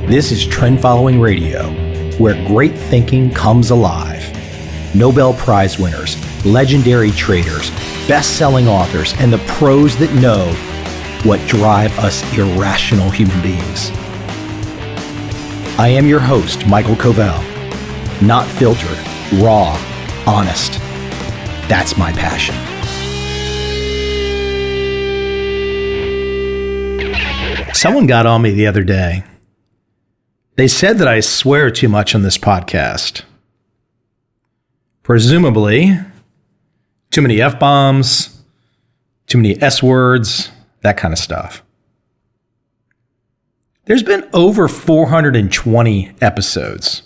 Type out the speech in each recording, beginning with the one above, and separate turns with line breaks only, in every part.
This is Trend Following Radio, where great thinking comes alive. Nobel Prize winners, legendary traders, best-selling authors, and the pros that know what drive us irrational human beings. I am your host, Michael Covel. Not filtered, raw, honest. That's my passion. Someone got on me the other day. They said that I swear too much on this podcast. Presumably, too many F-bombs, too many S-words, that kind of stuff. There's been over 420 episodes.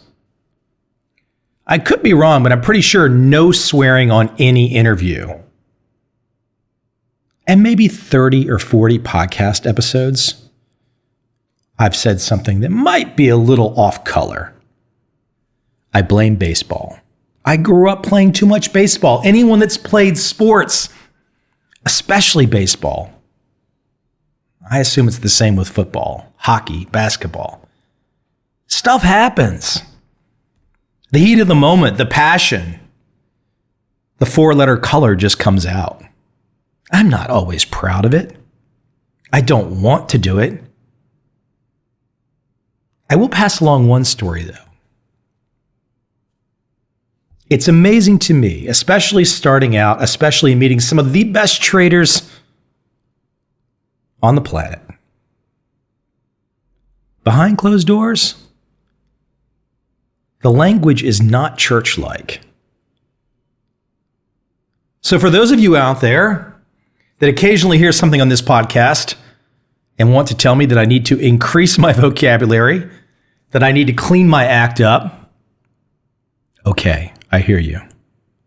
I could be wrong, but I'm pretty sure no swearing on any interview. And maybe 30 or 40 podcast episodes, I've said something that might be a little off color. I blame baseball. I grew up playing too much baseball. Anyone that's played sports, especially baseball, I assume it's the same with football, hockey, basketball. Stuff happens. The heat of the moment, the passion, the four-letter color just comes out. I'm not always proud of it. I don't want to do it. I will pass along one story, though. It's amazing to me, especially starting out, especially meeting some of the best traders on the planet. Behind closed doors, the language is not church-like. So for those of you out there that occasionally hear something on this podcast and want to tell me that I need to increase my vocabulary, that I need to clean my act up, okay, I hear you.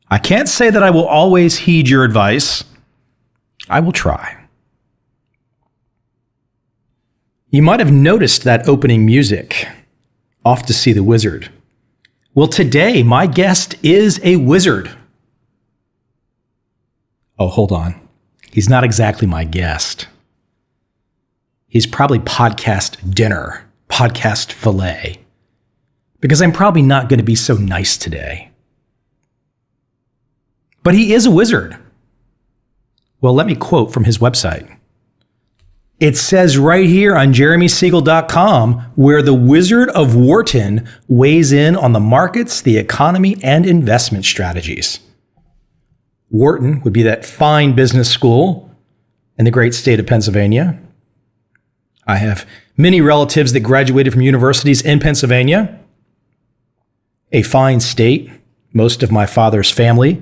I can't say that I will always heed your advice. I will try. You might have noticed that opening music, Off to See the Wizard. Well, today, my guest is a wizard. Oh, hold on. He's not exactly my guest. He's probably podcast dinner, podcast filet, because I'm probably not going to be so nice today. But he is a wizard. Well, let me quote from his website. It says right here on jeremysiegel.com, where the Wizard of Wharton weighs in on the markets, the economy, and investment strategies. Wharton would be that fine business school in the great state of Pennsylvania. I have many relatives that graduated from universities in Pennsylvania, a fine state. Most of my father's family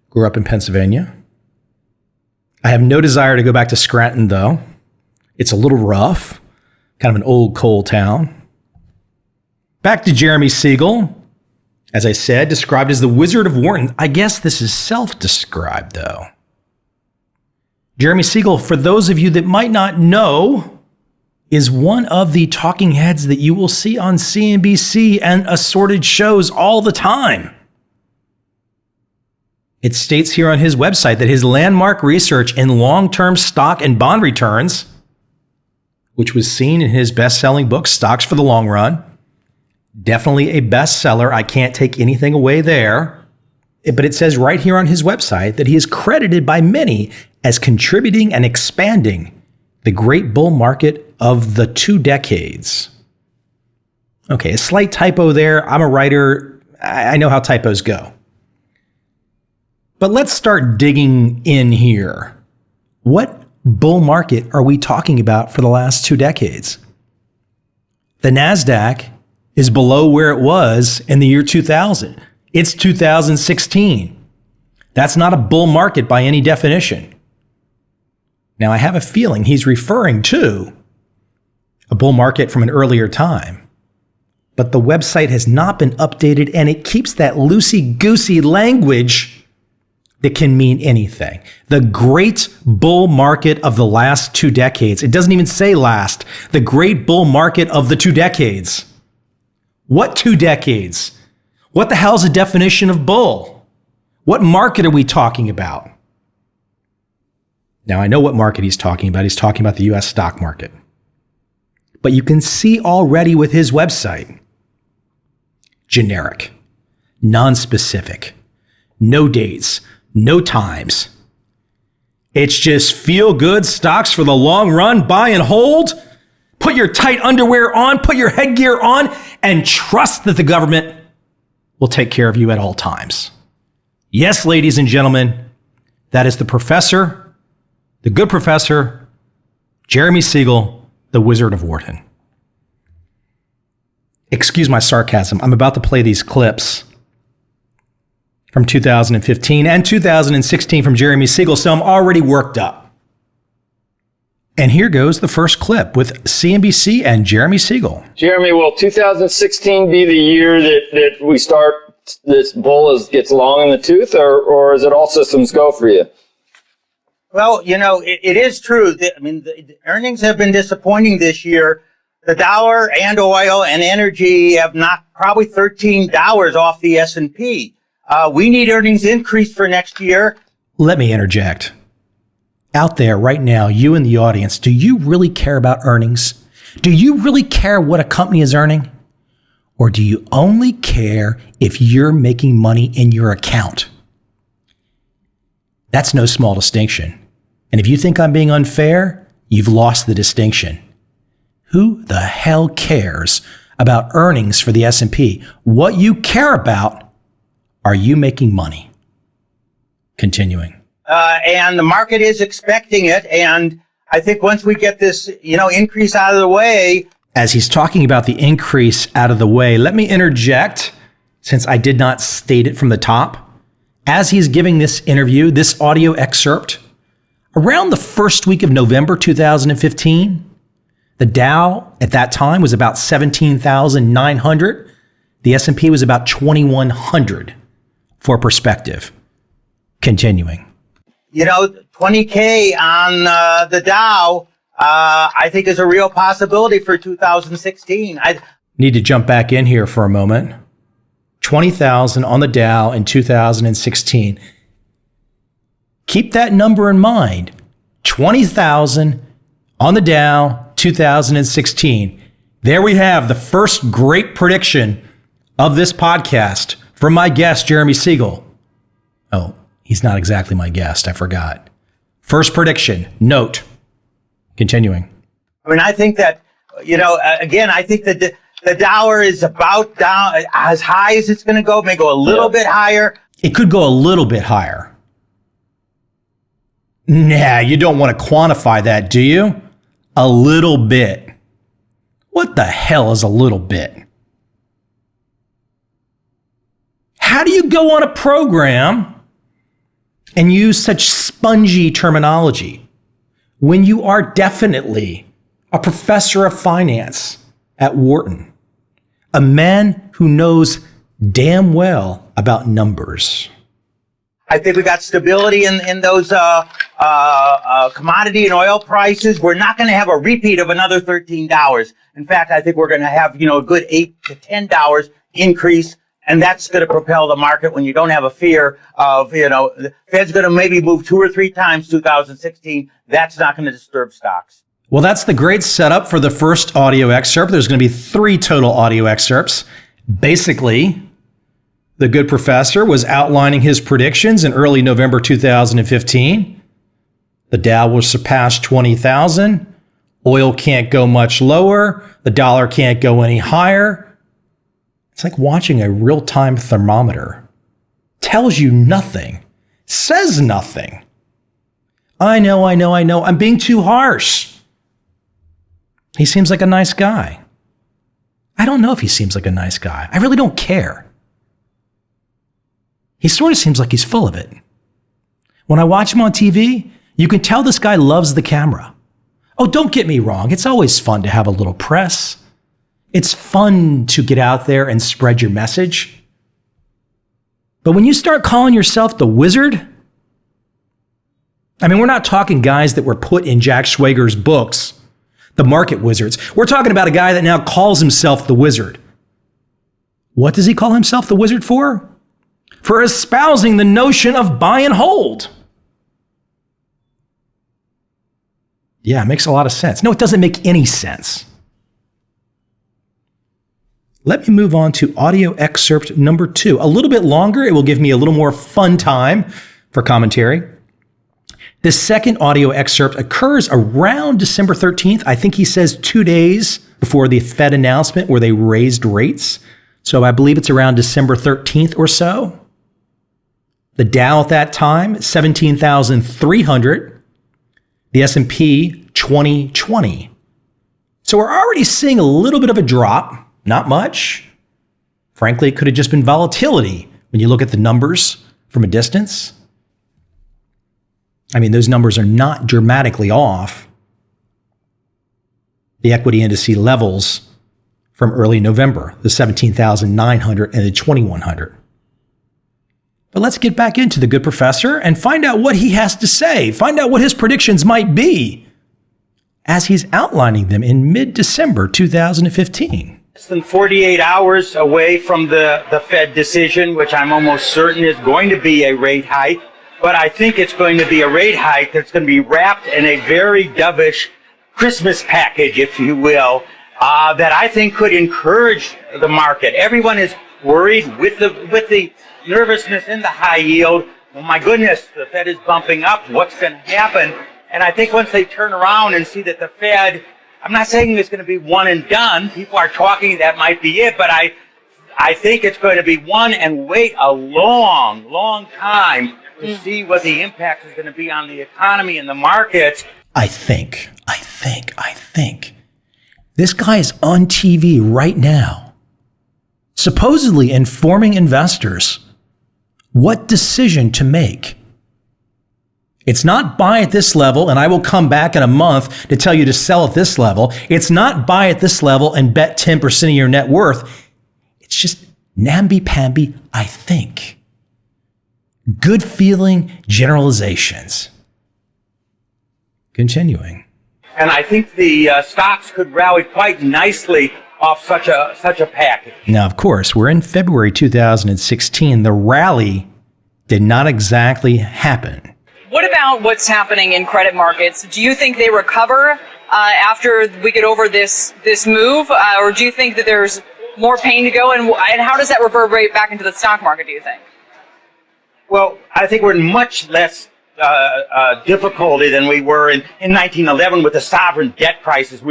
grew up in Pennsylvania. I have no desire to go back to Scranton, though. It's a little rough, kind of an old coal town. Back to Jeremy Siegel. As I said, described as the Wizard of Wharton. I guess this is self-described, though. Jeremy Siegel, for those of you that might not know, is one of the talking heads that you will see on CNBC and assorted shows all the time. It states here on his website that his landmark research in long-term stock and bond returns, which was seen in his best-selling book, Stocks for the Long Run. Definitely a bestseller. I can't take anything away there. But it says right here on his website that he is credited by many as contributing and expanding the great bull market of the 2 decades. Okay, a slight typo there. I'm a writer. I know how typos go. But let's start digging in here. What bull market are we talking about for the last 2 decades? The NASDAQ is below where it was in the year 2000. It's 2016. That's not a bull market by any definition. Now, I have a feeling he's referring to a bull market from an earlier time. But the website has not been updated, and it keeps that loosey-goosey language that can mean anything. The great bull market of the last 2 decades. It doesn't even say last. The great bull market of the 2 decades. What 2 decades? What the hell's the definition of bull? What market are we talking about? Now, I know what market he's talking about. He's talking about the U.S. stock market. but you can see already with his website, generic, non-specific, no dates, no times. It's just feel good stocks for the long run, buy and hold. Put your tight underwear on, put your headgear on, and trust that the government will take care of you at all times. Yes, ladies and gentlemen, that is the professor, the good professor, Jeremy Siegel, the Wizard of Wharton. Excuse my sarcasm. I'm about to play these clips from 2015 and 2016 from Jeremy Siegel, so I'm already worked up. And here goes the first clip with CNBC and Jeremy Siegel.
Jeremy, will 2016 be the year that we start, this bull gets long in the tooth, or is it all systems go for you?
Well, it is true. The earnings have been disappointing this year. The dollar and oil and energy have knocked probably $13 off the S&P. We need earnings increase for next year.
Let me interject. Out there right now, you in the audience, do you really care about earnings? Do you really care what a company is earning? Or do you only care if you're making money in your account? That's no small distinction. And if you think I'm being unfair, you've lost the distinction. Who the hell cares about earnings for the S&P? What you care about, are you making money? Continuing.
And the market is expecting it. And I think once we get this, increase out of the way.
As he's talking about the increase out of the way, let me interject, since I did not state it from the top. As he's giving this interview, this audio excerpt, around the first week of November 2015, the Dow at that time was about 17,900. The S&P was about 2,100 for perspective. Continuing.
20K on the Dow, I think is a real possibility for 2016. I
need to jump back in here for a moment. 20,000 on the Dow in 2016. Keep that number in mind. 20,000 on the Dow, 2016. There we have the first great prediction of this podcast from my guest, Jeremy Siegel. Oh, he's not exactly my guest. I forgot. First prediction. Note. Continuing.
I think that, again, I think that the dollar is about down as high as it's going to go. It may go a little bit higher.
It could go a little bit higher. Nah, you don't want to quantify that, do you? A little bit. What the hell is a little bit? How do you go on a program and use such spongy terminology when you are definitely a professor of finance at Wharton, a man who knows damn well about numbers?
I think we got stability in those commodity and oil prices. We're not going to have a repeat of another $13. In fact, I think we're going to have a good $8 to $10 increase, and that's going to propel the market when you don't have a fear of the Fed's going to maybe move 2 or 3 times 2016. That's not going to disturb stocks.
Well, that's the great setup for the first audio excerpt. There's going to be 3 total audio excerpts. Basically, the good professor was outlining his predictions in early November 2015. The Dow will surpass 20,000. Oil can't go much lower. The dollar can't go any higher. It's like watching a real-time thermometer. Tells you nothing. Says nothing. I know. I'm being too harsh. He seems like a nice guy. I don't know if he seems like a nice guy. I really don't care. He sort of seems like he's full of it. When I watch him on TV, you can tell this guy loves the camera. Oh, don't get me wrong. It's always fun to have a little press. It's fun to get out there and spread your message. But when you start calling yourself the wizard, we're not talking guys that were put in Jack Schwager's books, The Market Wizards. We're talking about a guy that now calls himself the wizard. What does he call himself the wizard for? For espousing the notion of buy and hold. Yeah, it makes a lot of sense. No, it doesn't make any sense. Let me move on to audio excerpt number 2. A little bit longer. It will give me a little more fun time for commentary. This second audio excerpt occurs around December 13th. I think he says 2 days before the Fed announcement where they raised rates. So I believe it's around December 13th or so. The Dow at that time, 17,300. The S&P, 2020. So we're already seeing a little bit of a drop. Not much. Frankly, it could have just been volatility when you look at the numbers from a distance. I mean, those numbers are not dramatically off the equity indice levels from early November, the 17,900 and the 2,100. But let's get back into the good professor and find out what he has to say. Find out what his predictions might be as he's outlining them in mid-December 2015.
Less than 48 hours away from the Fed decision, which I'm almost certain is going to be a rate hike. But I think it's going to be a rate hike that's going to be wrapped in a very dovish Christmas package, if you will, that I think could encourage the market. Everyone is worried with the nervousness in the high yield. Oh my goodness, the Fed is bumping up. What's going to happen? And I think once they turn around and see that the Fed, I'm not saying it's going to be one and done. People are talking that might be it, but I think it's going to be one and wait a long, long time to see what the impact is going to be on the economy and the markets.
I think. This guy is on TV right now, supposedly informing investors what decision to make. It's not buy at this level, and I will come back in a month to tell you to sell at this level. It's not buy at this level and bet 10% of your net worth. It's just namby-pamby, I think. Good feeling generalizations. Continuing.
And I think the stocks could rally quite nicely off such a package.
Now, of course, we're in February 2016. The rally did not exactly happen.
What about what's happening in credit markets? Do you think they recover after we get over this move, or do you think that there's more pain to go? And how does that reverberate back into the stock market, do you think?
Well, I think we're in much less difficulty than we were in 1911 with the sovereign debt crisis.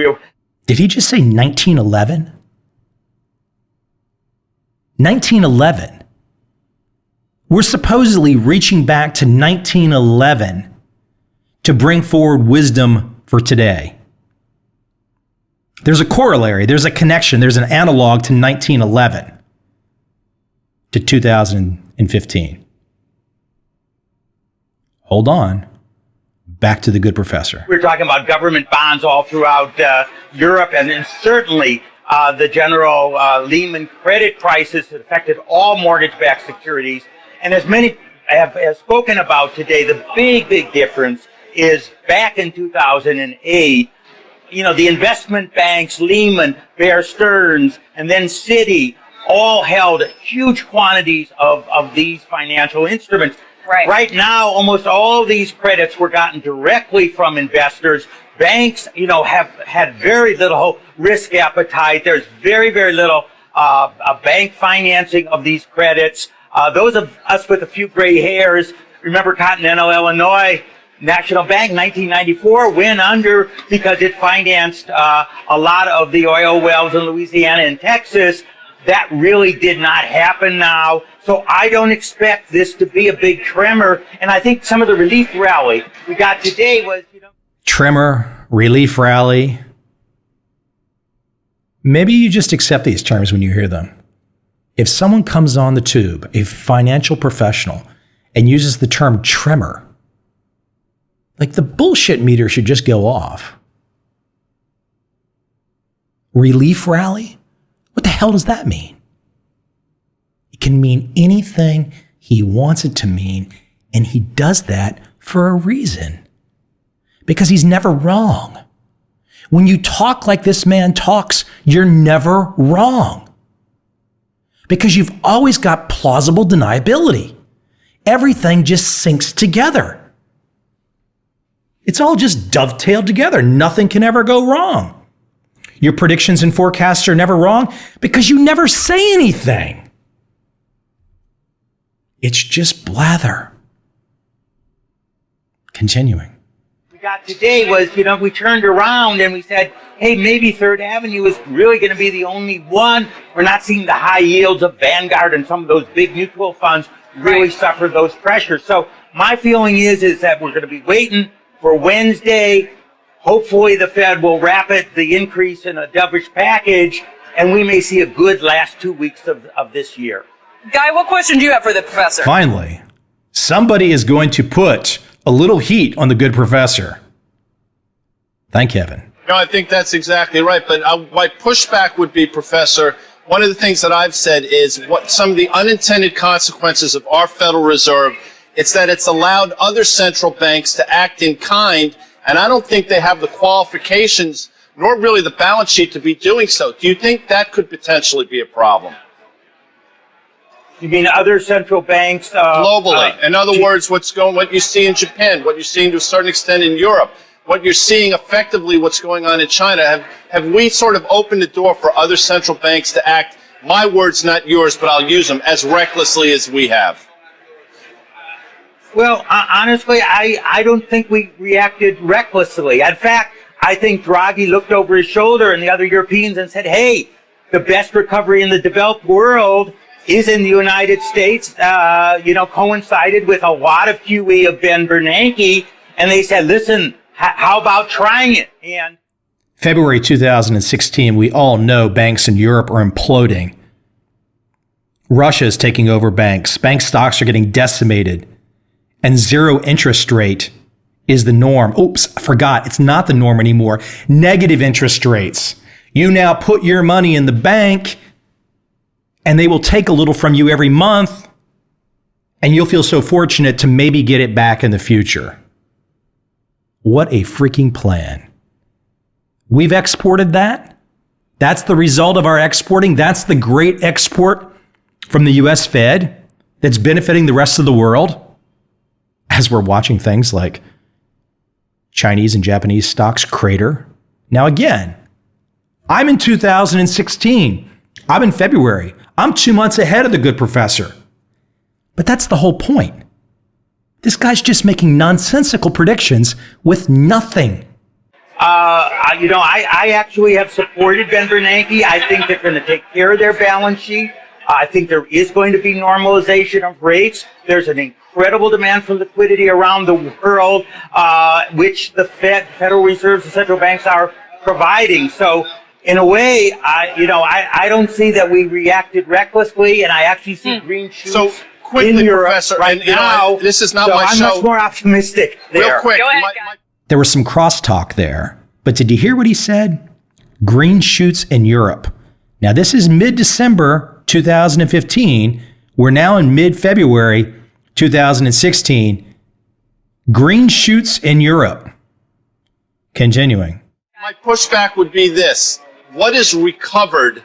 Did he just say 1911? 1911. We're supposedly reaching back to 1911 to bring forward wisdom for today. There's a corollary, there's a connection, there's an analog to 1911 to 2015. Hold on. Back to the good professor.
We're talking about government bonds all throughout Europe, and then certainly the general Lehman credit crisis that affected all mortgage-backed securities. And as many have spoken about today, the big difference is back in 2008, the investment banks, Lehman, Bear Stearns, and then Citi, all held huge quantities of these financial instruments. Right now, almost all of these credits were gotten directly from investors. Banks, have had very little risk appetite. There's very little bank financing of these credits. Those of us with a few gray hairs remember Continental Illinois National Bank, 1994, went under because it financed a lot of the oil wells in Louisiana and Texas. That really did not happen now. So I don't expect this to be a big tremor. And I think some of the relief rally we got today was,
Tremor, relief rally. Maybe you just accept these terms when you hear them. If someone comes on the tube, a financial professional, and uses the term tremor, like the bullshit meter should just go off. Relief rally? What the hell does that mean? It can mean anything he wants it to mean, and he does that for a reason. Because he's never wrong. When you talk like this man talks, you're never wrong. Because you've always got plausible deniability. Everything just syncs together. It's all just dovetailed together. Nothing can ever go wrong. Your predictions and forecasts are never wrong because you never say anything. It's just blather. Continuing.
We got today was, we turned around and we said, hey, maybe Third Avenue is really going to be the only one. We're not seeing the high yields of Vanguard and some of those big mutual funds really suffer those pressures. So my feeling is that we're going to be waiting for Wednesday. Hopefully the Fed will wrap the increase in a dovish package, and we may see a good last 2 weeks of this year.
Guy, what question do you have for the professor?
Finally, somebody is going to put a little heat on the good professor. Thank heaven.
No, I think that's exactly right. But my pushback would be, Professor, one of the things that I've said is what some of the unintended consequences of our Federal Reserve, it's that it's allowed other central banks to act in kind, and I don't think they have the qualifications nor really the balance sheet to be doing so. Do you think that could potentially be a problem?
You mean other central banks?
Globally. In other words, what you see in Japan, what you're seeing to a certain extent in Europe, what you're seeing effectively what's going on in China. Have we sort of opened the door for other central banks to act, my words, not yours, but I'll use them, as recklessly as we have?
Well, honestly, I don't think we reacted recklessly. In fact, I think Draghi looked over his shoulder and the other Europeans and said, hey, the best recovery in the developed world is in the United States, coincided with a lot of QE of Ben Bernanke. And they said, listen, how about trying it? And
February 2016, we all know banks in Europe are imploding. Russia is taking over banks. Bank stocks are getting decimated. And zero interest rate is the norm. Oops, I forgot. It's not the norm anymore. Negative interest rates. You now put your money in the bank and they will take a little from you every month, and you'll feel so fortunate to maybe get it back in the future. What a freaking plan. We've exported that. That's the result of our exporting. That's the great export from the US Fed that's benefiting the rest of the world as we're watching things like Chinese and Japanese stocks crater. Now again, I'm in 2016. I'm in February. I'm 2 months ahead of the good professor. But that's the whole point. This guy's just making nonsensical predictions with nothing.
I actually have supported Ben Bernanke. I think they're going to take care of their balance sheet. I think there is going to be normalization of rates. There's an incredible demand for liquidity around the world, which the Federal Reserves and central banks are providing. So, in a way, I don't see that we reacted recklessly, and I actually see green shoots
quickly,
in Europe
Professor,
right now.
This is not
so
my
I'm
show.
much more optimistic there.
Real quick.
Go ahead, guys.
There was some crosstalk there, but did you hear what he said? Green shoots in Europe. Now, this is mid-December 2015. We're now in mid-February 2016. Green shoots in Europe. Continuing.
My pushback would be this. What is recovered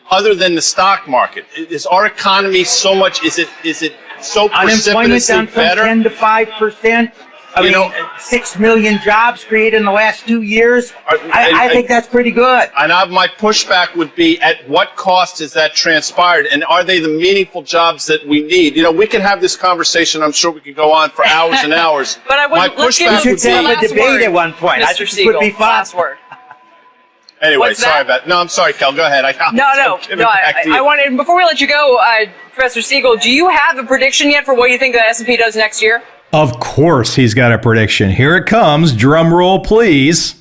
other than the stock market? Is our economy so much, is it so
Unemployment
precipitously
down from
better?
10 to 5%. I mean, 6 million jobs created in the last 2 years. I think that's pretty good.
And my pushback would be, at what cost has that transpired? And are they the meaningful jobs that we need? We can have this conversation. I'm sure we could go on for hours and hours.
But I wouldn't. Let's give
We
pushback
should
would
set
be,
up a
last
debate
word,
at one point. I
Mr.
think it
Siegel,
would be fun.
last word.
anyway,
What's
sorry
that?
about No, I'm sorry, Kel. Go ahead.
No. I wanted, before we let you go, Professor Siegel, do you have a prediction yet for what you think the S&P does next year?
Of course he's got a prediction. Here it comes. Drum roll, please.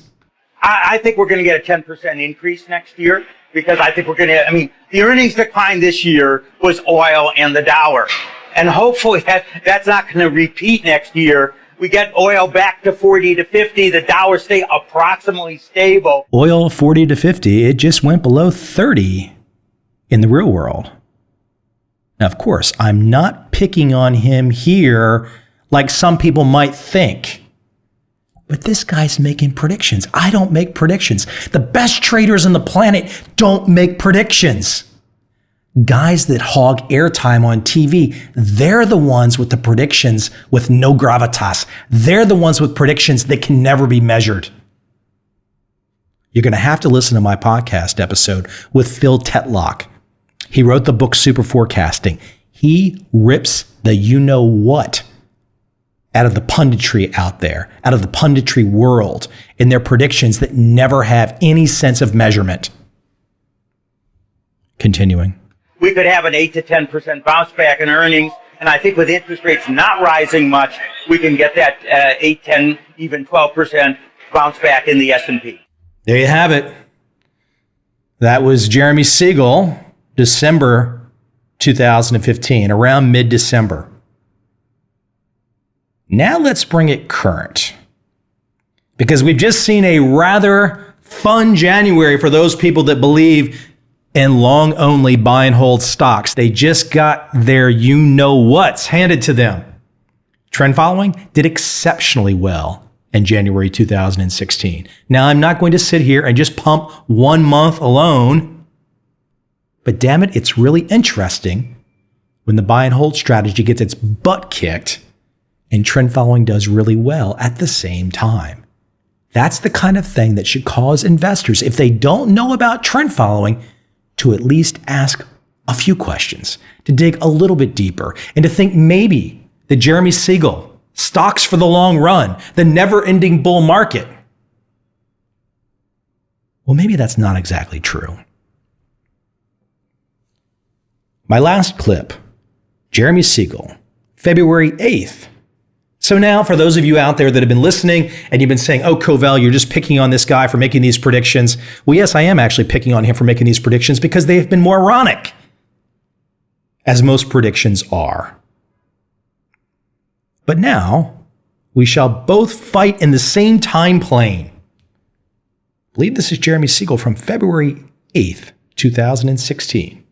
I think we're going to get a 10% increase next year because I think we're going to, the earnings decline this year was oil and the dollar. And hopefully that's not going to repeat next year. We get oil back to 40 to 50, the dollar stay approximately stable.
Oil 40 to 50, it just went below 30 in the real world. Now, of course, I'm not picking on him here like some people might think. But this guy's making predictions. I don't make predictions. The best traders on the planet don't make predictions. Guys that hog airtime on TV, they're the ones with the predictions with no gravitas. They're the ones with predictions that can never be measured. you're going to have to listen to my podcast episode with Phil Tetlock. He wrote the book Super Forecasting. He rips the you-know-what out of the punditry out there, out of the punditry world, in their predictions that never have any sense of measurement. Continuing.
We could have an 8 to 10% bounce back in earnings. And I think with interest rates not rising much, we can get that 8, 10, even 12% bounce back in the S&P.
There you have it. That was Jeremy Siegel, December 2015, around mid-December. Now let's bring it current, because we've just seen a rather fun January for those people that believe in long-only buy and hold stocks. They just got their you-know-whats handed to them. Trend following did exceptionally well in January 2016. Now, I'm not going to sit here and just pump 1 month alone, but damn it, it's really interesting when the buy and hold strategy gets its butt kicked and trend following does really well at the same time. That's the kind of thing that should cause investors, if they don't know about trend following, to at least ask a few questions, to dig a little bit deeper, and to think maybe that Jeremy Siegel, stocks for the long run, the never-ending bull market, well, maybe that's not exactly true. My last clip, Jeremy Siegel, February 8th. So now, for those of you out there that have been listening and you've been saying, oh, Covel, you're just picking on this guy for making these predictions. Well, yes, I am actually picking on him for making these predictions because they have been moronic, as most predictions are. But now, we shall both fight in the same time plane. I believe this is Jeremy Siegel from February 8th, 2016.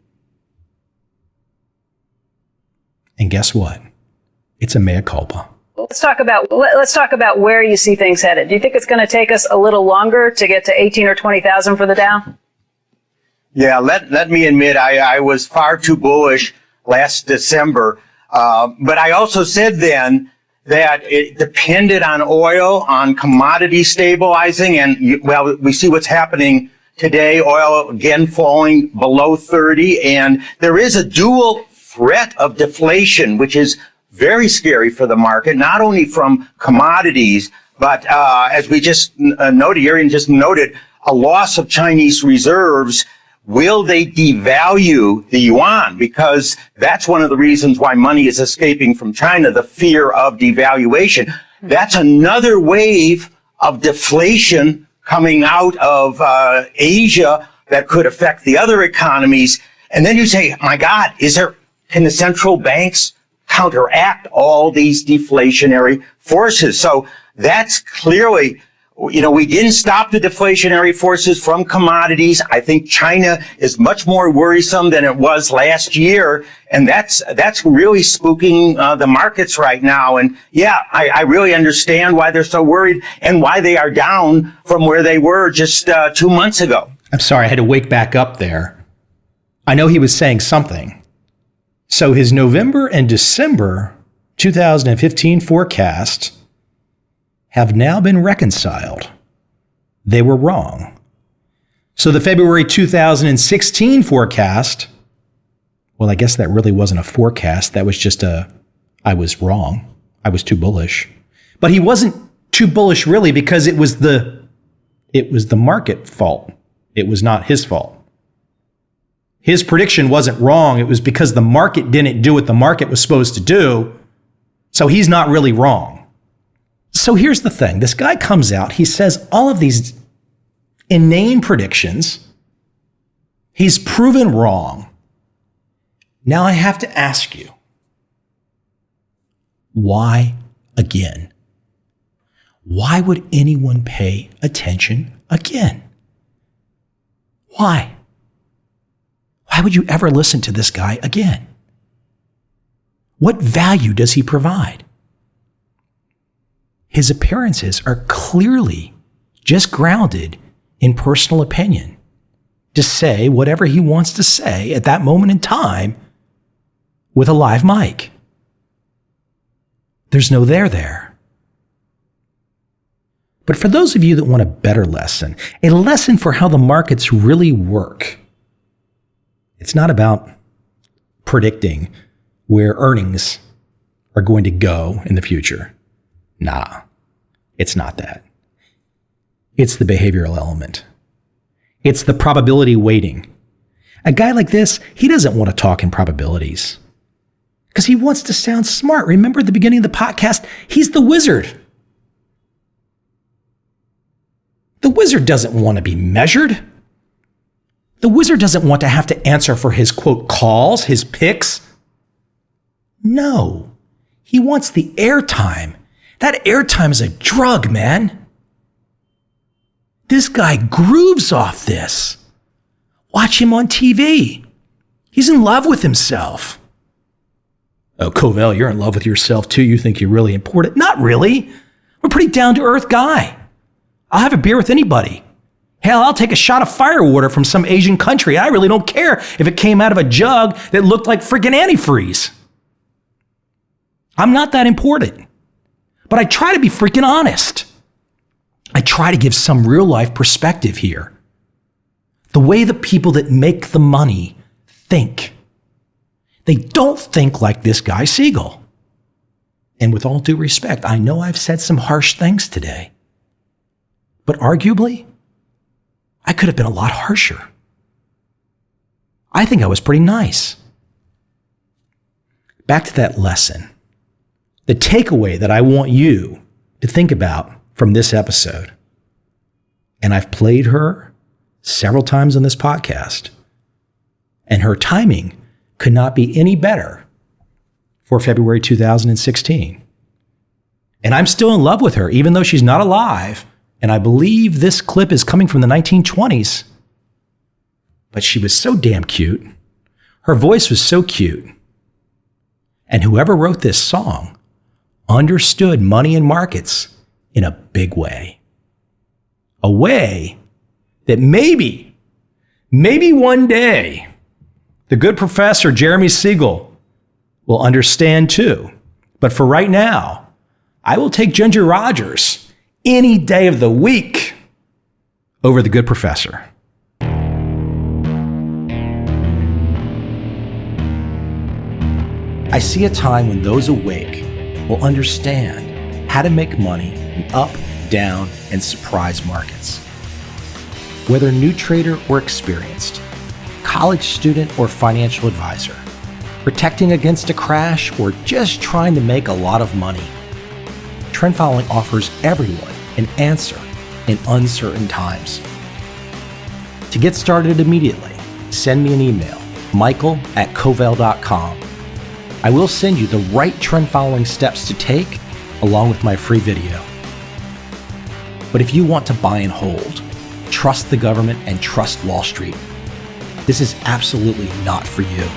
And guess what? It's a mea culpa.
Let's talk about where you see things headed. Do you think it's going to take us a little longer to get to 18 or 20,000 for the Dow?
Yeah, let me admit I was far too bullish last December. But I also said then that it depended on oil, on commodity stabilizing. And, well, we see what's happening today. Oil again falling below 30. And there is a dual threat of deflation, which is very scary for the market, not only from commodities, but as we just noted, Arian just noted, a loss of Chinese reserves. Will they devalue the yuan? Because that's one of the reasons why money is escaping from China, the fear of devaluation. That's another wave of deflation coming out of Asia that could affect the other economies. And then you say, my God, can the central banks counteract all these deflationary forces? So that's clearly, we didn't stop the deflationary forces from commodities. I think China is much more worrisome than it was last year. And that's really spooking the markets right now. And yeah, I really understand why they're so worried and why they are down from where they were just 2 months ago.
I'm sorry, I had to wake back up there. I know he was saying something. So his November and December 2015 forecasts have now been reconciled. They were wrong. So the February 2016 forecast, well, I guess that really wasn't a forecast. That was just I was wrong. I was too bullish. But he wasn't too bullish really because it was the market fault. It was not his fault. His prediction wasn't wrong. It was because the market didn't do what the market was supposed to do. So he's not really wrong. So here's the thing. This guy comes out. He says all of these inane predictions. He's proven wrong. Now I have to ask you, why again? Why would anyone pay attention again? Why? Why would you ever listen to this guy again? What value does he provide? His appearances are clearly just grounded in personal opinion to say whatever he wants to say at that moment in time with a live mic. There's no there. But for those of you that want a better lesson, a lesson for how the markets really work, it's not about predicting where earnings are going to go in the future. Nah, it's not that. It's the behavioral element. It's the probability weighting. A guy like this, he doesn't want to talk in probabilities because he wants to sound smart. Remember at the beginning of the podcast, he's the wizard. The wizard doesn't want to be measured. The wizard doesn't want to have to answer for his, quote, calls, his picks. No, he wants the airtime. That airtime is a drug, man. This guy grooves off this. Watch him on TV. He's in love with himself. Oh, Covel, you're in love with yourself too. You think you're really important. Not really. I'm a pretty down-to-earth guy. I'll have a beer with anybody. Hell, I'll take a shot of firewater from some Asian country. I really don't care if it came out of a jug that looked like friggin' antifreeze. I'm not that important. But I try to be freaking honest. I try to give some real life perspective here. The way the people that make the money think. They don't think like this guy Siegel. And with all due respect, I know I've said some harsh things today. But arguably, I could have been a lot harsher. I think I was pretty nice. Back to that lesson. The takeaway that I want you to think about from this episode, and I've played her several times on this podcast, and her timing could not be any better for February 2016. And I'm still in love with her, even though she's not alive, and I believe this clip is coming from the 1920s. But she was so damn cute. Her voice was so cute. And whoever wrote this song understood money and markets in a big way. A way that maybe one day, the good professor Jeremy Siegel will understand too. But for right now, I will take Ginger Rogers any day of the week over the good professor. I see a time when those awake will understand how to make money in up, down, and surprise markets. Whether new trader or experienced, college student or financial advisor, protecting against a crash or just trying to make a lot of money, trend following offers everyone an answer in uncertain times. To get started immediately, send me an email, michael@covel.com. I will send you the right trend following steps to take along with my free video. But if you want to buy and hold, trust the government and trust Wall Street, this is absolutely not for you.